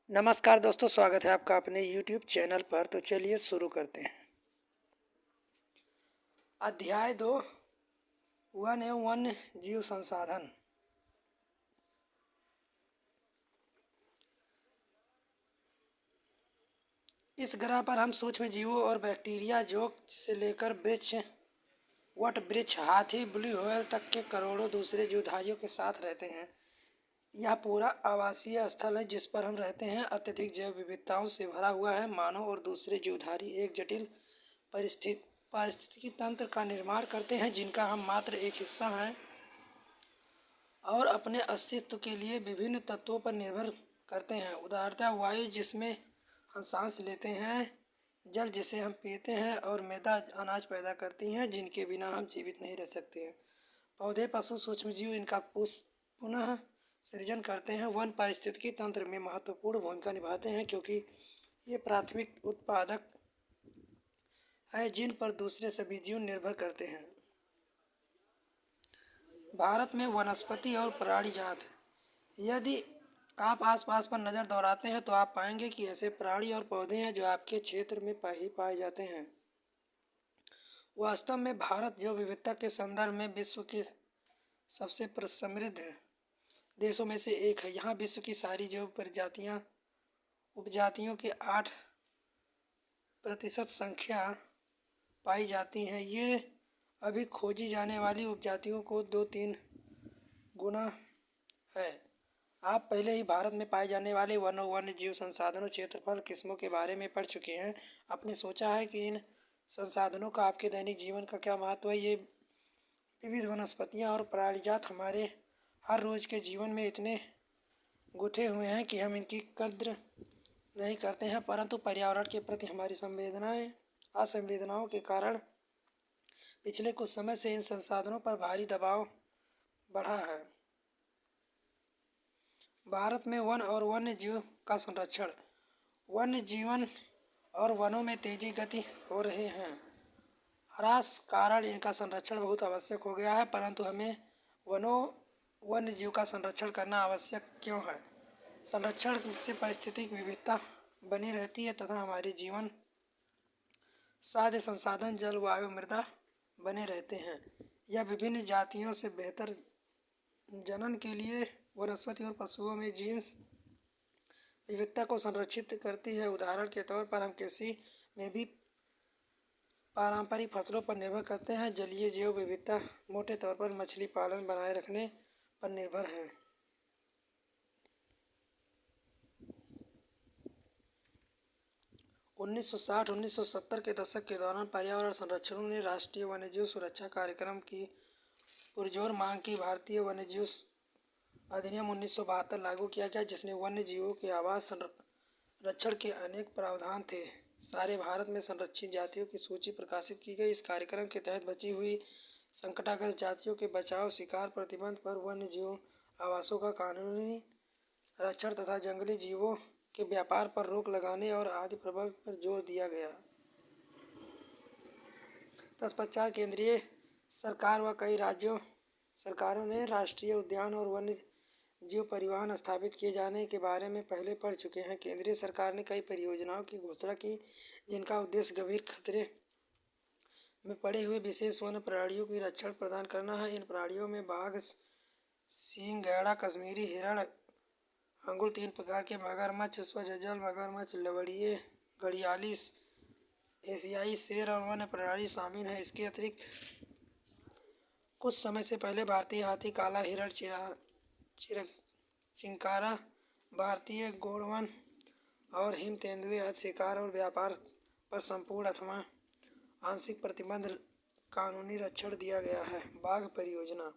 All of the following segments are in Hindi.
नमस्कार दोस्तों, स्वागत है आपका अपने YouTube चैनल पर। तो चलिए शुरू करते हैं। अध्याय 2, वन एवं वन्य जीव संसाधन। इस ग्रह पर हम सूक्ष्म जीवों और बैक्टीरिया जोक से लेकर वृक्ष, वट वृक्ष, हाथी, ब्लू व्हेल तक के करोड़ों दूसरे जीवधारियों के साथ रहते हैं। यह पूरा आवासीय स्थल है जिस पर हम रहते हैं अत्यधिक जैव विविधताओं से भरा हुआ है। मानव और दूसरे जीवधारी एक जटिल पारिस्थितिकी तंत्र का निर्माण करते हैं जिनका हम मात्र एक हिस्सा हैं और अपने अस्तित्व के लिए विभिन्न तत्वों पर निर्भर करते हैं। उदाहरणतः वायु जिसमें हम सांस लेते हैं, जल जिसे हम पीते हैं और मृदा अनाज पैदा करती हैं जिनके बिना हम जीवित नहीं रह सकते हैं। पौधे, पशु, सूक्ष्मजीव इनका पुनः सृजन करते हैं। वन पारिस्थितिकी तंत्र में महत्वपूर्ण भूमिका निभाते हैं क्योंकि ये प्राथमिक उत्पादक है जिन पर दूसरे सभी जीव निर्भर करते हैं। भारत में वनस्पति और प्राणी जात। यदि आप आसपास पर नज़र दौड़ाते हैं तो आप पाएंगे कि ऐसे प्राणी और पौधे हैं जो आपके क्षेत्र में पाए जाते हैं। वास्तव में भारत जैव विविधता के संदर्भ में विश्व के सबसे समृद्ध देशों में से एक है। यहाँ विश्व की सारी जैव उपजातियों के 8% संख्या पाई जाती हैं। ये अभी खोजी जाने वाली उपजातियों को 2-3 गुना है। आप पहले ही भारत में पाए जाने वाले वन्य जीव संसाधनों, क्षेत्रफल, किस्मों के बारे में पढ़ चुके हैं। आपने सोचा है कि इन संसाधनों का आपके दैनिक जीवन का क्या महत्व है? ये विविध वनस्पतियाँ और प्राणीजात हमारे हर रोज़ के जीवन में इतने गुथे हुए हैं कि हम इनकी कद्र नहीं करते हैं, परंतु पर्यावरण के प्रति हमारी असंवेदनाओं के कारण पिछले कुछ समय से इन संसाधनों पर भारी दबाव बढ़ा है। भारत में वन और वन्य जीव का संरक्षण। वन्य जीवन और वनों में तेजी गति हो रहे हैं ह्रास कारण इनका संरक्षण बहुत आवश्यक हो गया है। परंतु हमें वन्य जीव का संरक्षण करना आवश्यक क्यों है? संरक्षण से पारिस्थितिक विविधता बनी रहती है तथा हमारे जीवन साध्य संसाधन, जल, वायु, मृदा बने रहते हैं। यह विभिन्न जातियों से बेहतर जनन के लिए वनस्पति और पशुओं में जीन्स विविधता को संरक्षित करती है। उदाहरण के तौर पर हम कृषि में भी पारंपरिक फसलों पर निर्भर करते हैं। जलीय जैव विविधता मोटे तौर पर मछली पालन बनाए रखने पर निर्भर है। 1960-1970 के दशक के दौरान पर्यावरण संरक्षकों ने राष्ट्रीय वन्यजीव सुरक्षा कार्यक्रम की पुरजोर मांग की। भारतीय वन्यजीव अधिनियम 1972 लागू किया गया जिसमें वन्य जीवों के आवास संरक्षण के अनेक प्रावधान थे। सारे भारत में संरक्षित जातियों की सूची प्रकाशित की गई। इस कार्यक्रम के तहत बची हुई संकटाग्रस्त जातियों के बचाव, शिकार प्रतिबंध पर, वन्य जीव आवासों का कानूनी रक्षण तथा जंगली जीवों के व्यापार पर रोक लगाने और आदि प्रबल पर जोर दिया गया। तत्पश्चात केंद्रीय सरकार व कई राज्यों सरकारों ने राष्ट्रीय उद्यान और वन्य जीव परिवहन स्थापित किए जाने के बारे में पहले पढ़ चुके हैं। केंद्रीय सरकार ने कई परियोजनाओं की घोषणा की जिनका उद्देश्य गंभीर खतरे में पड़े हुए विशेष वन्य प्राणियों की रक्षण प्रदान करना है। इन प्राणियों में बाघ, सींग, गैंडा, कश्मीरी हिरण, अंगुर, 3 प्रकार के मगरमच्छ, स्वजल मगरमच्छ, लवड़िए, घड़ियाली, एशियाई शेर और वन्य प्राणी शामिल हैं। इसके अतिरिक्त कुछ समय से पहले भारतीय हाथी, काला हिरण, चिंकारा, भारतीय गोंडवन और हिम तेंदुए आदि शिकार और व्यापार पर संपूर्ण अथवा आंशिक प्रतिबंध कानूनी रक्षण दिया गया है। बाघ परियोजना।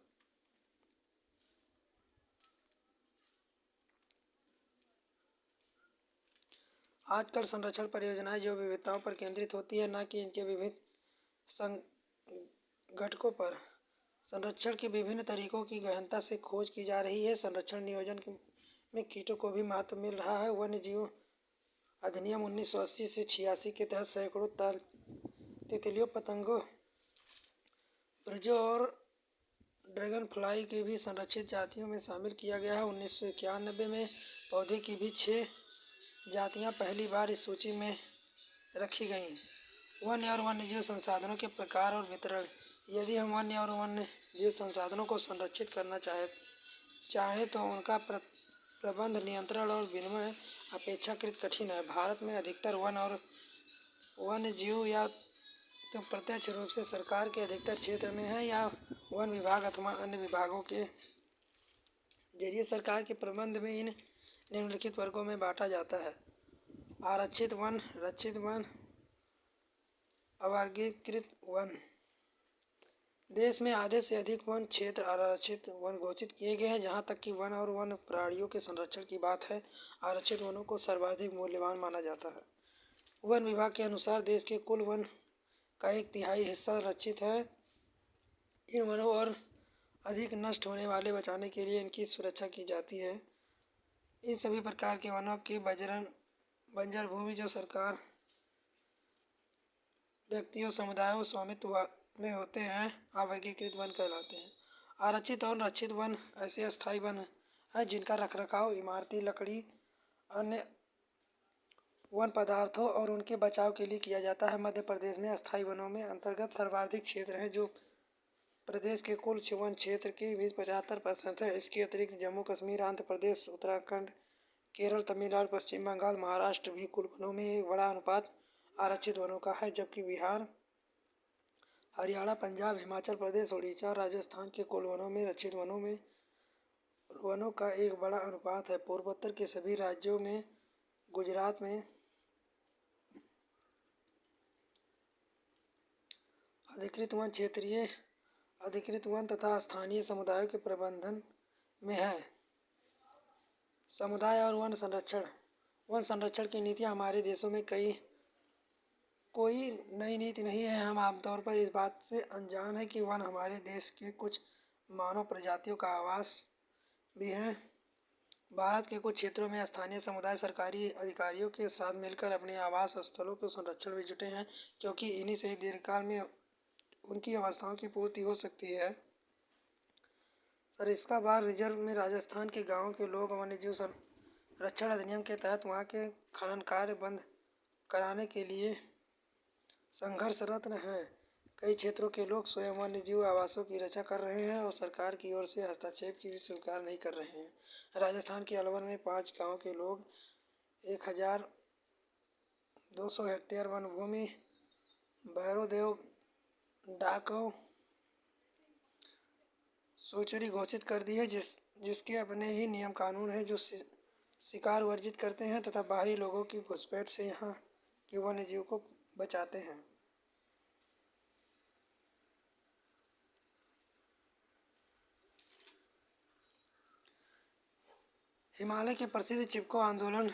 आजकल संरक्षण परियोजनाएं जैव विविधताओं पर केंद्रित होती है, न कि इनके विभिन्न संघटकों पर। संरक्षण के विभिन्न तरीकों की गहनता से खोज की जा रही है। संरक्षण नियोजन में कीटों को भी महत्व मिल रहा है। वन्य जीव अधिनियम 1980 से 86 के तहत सैकड़ों तितलियों, पतंगों, ब्रजों और ड्रैगन फ्लाई के भी संरक्षित जातियों में शामिल किया गया है। 1991 में पौधे की भी 6 जातियाँ पहली बार इस सूची में रखी गईं। वन्य और वन्यजीव संसाधनों के प्रकार और वितरण। यदि हम वन्य और वन्यजीव संसाधनों को संरक्षित करना चाहे तो उनका प्रबंध, नियंत्रण और विनियमन अपेक्षाकृत कठिन है। भारत में अधिकतर वन और वन्यजीव या तो प्रत्यक्ष रूप से सरकार के अधिकतर क्षेत्र में है या वन विभाग अथवा अन्य विभागों के जरिए सरकार के प्रबंध में इन निम्नलिखित वर्गों में बांटा जाता है: आरक्षित वन, रक्षित वन, अवर्गीकृत वन। देश में आधे से अधिक वन क्षेत्र आरक्षित वन घोषित किए गए हैं। जहाँ तक कि वन और वन्य प्राणियों के संरक्षण की बात है, आरक्षित वनों को सर्वाधिक मूल्यवान माना जाता है। वन विभाग के अनुसार देश के कुल वन का 1/3 हिस्सा रक्षित है। इन वनों और अधिक नष्ट होने वाले बचाने के लिए इनकी सुरक्षा की जाती है। इन सभी प्रकार के वनों की बंजर भूमि जो सरकार, व्यक्तियों, समुदायों स्वामित्व में होते हैं, अवर्गीकृत वन कहलाते हैं। आरक्षित और रक्षित वन ऐसे अस्थायी वन हैं जिनका रखरखाव इमारती लकड़ी, अन्य वन पदार्थों और उनके बचाव के लिए किया जाता है। मध्य प्रदेश में अस्थायी वनों में अंतर्गत सर्वाधिक क्षेत्र है, जो प्रदेश के कुल वन क्षेत्र की भी 75% है। इसके अतिरिक्त जम्मू कश्मीर, आंध्र प्रदेश, उत्तराखंड, केरल, तमिलनाडु, पश्चिम बंगाल, महाराष्ट्र भी कुल वनों में एक बड़ा अनुपात आरक्षित वनों का है, जबकि बिहार, हरियाणा, पंजाब, हिमाचल प्रदेश, उड़ीसा और राजस्थान के कुल वनों में रक्षित वनों का एक बड़ा अनुपात है। पूर्वोत्तर के सभी राज्यों में गुजरात में अधिकृत वन क्षेत्रीय अधिकृत वन तथा स्थानीय समुदायों के प्रबंधन में है। समुदाय और वन संरक्षण। वन संरक्षण की नीतियाँ हमारे देशों में कोई नई नीति नहीं है। हम आमतौर पर इस बात से अनजान हैं कि वन हमारे देश के कुछ मानव प्रजातियों का आवास भी हैं। भारत के कुछ क्षेत्रों में स्थानीय समुदाय सरकारी अधिकारियों के साथ मिलकर अपने आवास स्थलों के संरक्षण में जुटे हैं, क्योंकि इन्हीं से दीर्घकाल में उनकी आवश्यकताओं की पूर्ति हो सकती है। सरिस्का बाघ रिजर्व में राजस्थान के गाँवों के लोग वन्यजीव संरक्षण अधिनियम के तहत वहाँ के खनन कार्य बंद कराने के लिए संघर्षरत हैं। कई क्षेत्रों के लोग स्वयं वन्यजीव आवासों की रक्षा कर रहे हैं और सरकार की ओर से हस्तक्षेप की भी स्वीकार नहीं कर रहे हैं। राजस्थान के अलवर में 5 गाँव के लोग 1200 हेक्टेयर वन भूमि भैरोदेव डाकव सोचरी घोषित कर दी है, जिसके अपने ही नियम कानून हैं जो शिकार वर्जित करते हैं तथा बाहरी लोगों की घुसपैठ से यहाँ के वन्यजीव को बचाते हैं। हिमालय के प्रसिद्ध चिपको आंदोलन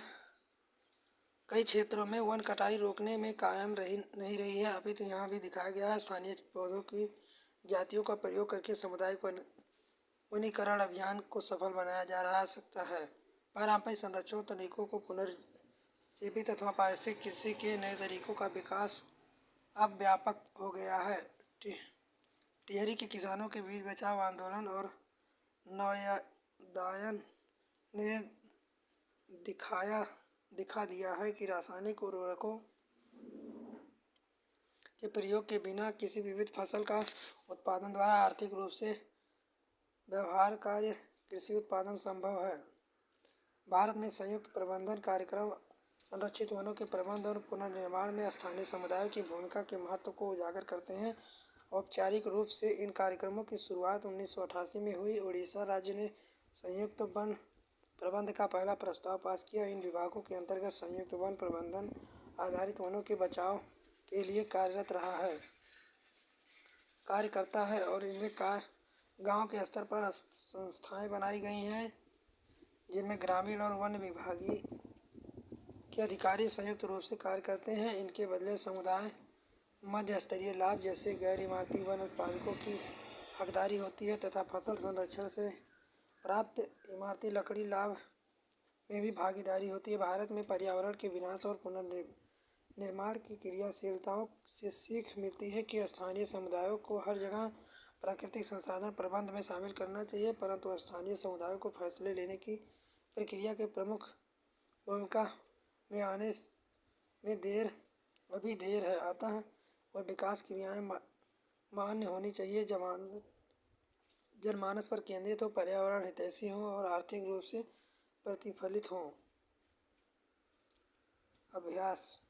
कई क्षेत्रों में वन कटाई रोकने में कायम नहीं रही है। अभी तो यहाँ भी दिखाया गया है। स्थानीय पौधों की जातियों का प्रयोग करके सामुदायिक वनीकरण अभियान को सफल बनाया जा सकता है। पारंपरिक संरक्षण तरीकों को पुनर्जीवित अथवा पारिस्थितिक कृषि के नए तरीकों का विकास अब व्यापक हो गया है। टिहरी के किसानों के बीच बचाव आंदोलन और नवोत्थान ने दिखा दिया है कि रासायनिक उर्वरकों के प्रयोग के बिना किसी विविध फसल का उत्पादन द्वारा आर्थिक रूप से व्यवहार्य कृषि उत्पादन संभव है। भारत में संयुक्त प्रबंधन कार्यक्रम संरक्षित वनों के प्रबंधन और पुनर्निर्माण में स्थानीय समुदायों की भूमिका के महत्व को उजागर करते हैं। औपचारिक रूप से इन कार्यक्रमों की शुरुआत 1988 में हुई। उड़ीसा राज्य ने संयुक्त वन प्रबंधन का पहला प्रस्ताव पास किया। इन विभागों के अंतर्गत संयुक्त वन प्रबंधन आधारित वनों के बचाव के लिए कार्य करता है और इनमें गांव के स्तर पर संस्थाएं बनाई गई हैं, जिनमें ग्रामीण और वन विभागीय के अधिकारी संयुक्त रूप से कार्य करते हैं। इनके बदले समुदाय मध्य स्तरीय लाभ जैसे गैर इमारती वन उत्पादों की हकदारी होती है तथा फसल संरक्षण से प्राप्त इमारती लकड़ी लाभ में भी भागीदारी होती है। भारत में पर्यावरण के विनाश और पुनर्निर्माण की क्रियाशीलताओं से सीख मिलती है कि स्थानीय समुदायों को हर जगह प्राकृतिक संसाधन प्रबंधन में शामिल करना चाहिए, परंतु स्थानीय समुदायों को फैसले लेने की प्रक्रिया के प्रमुख भूमिका में आने में देर अभी देर है आता है और विकास क्रियाएं मान्य होनी चाहिए। जनमानस पर केंद्रित हो, पर्यावरण हितैषी हो और आर्थिक रूप से प्रतिफलित हो। अभ्यास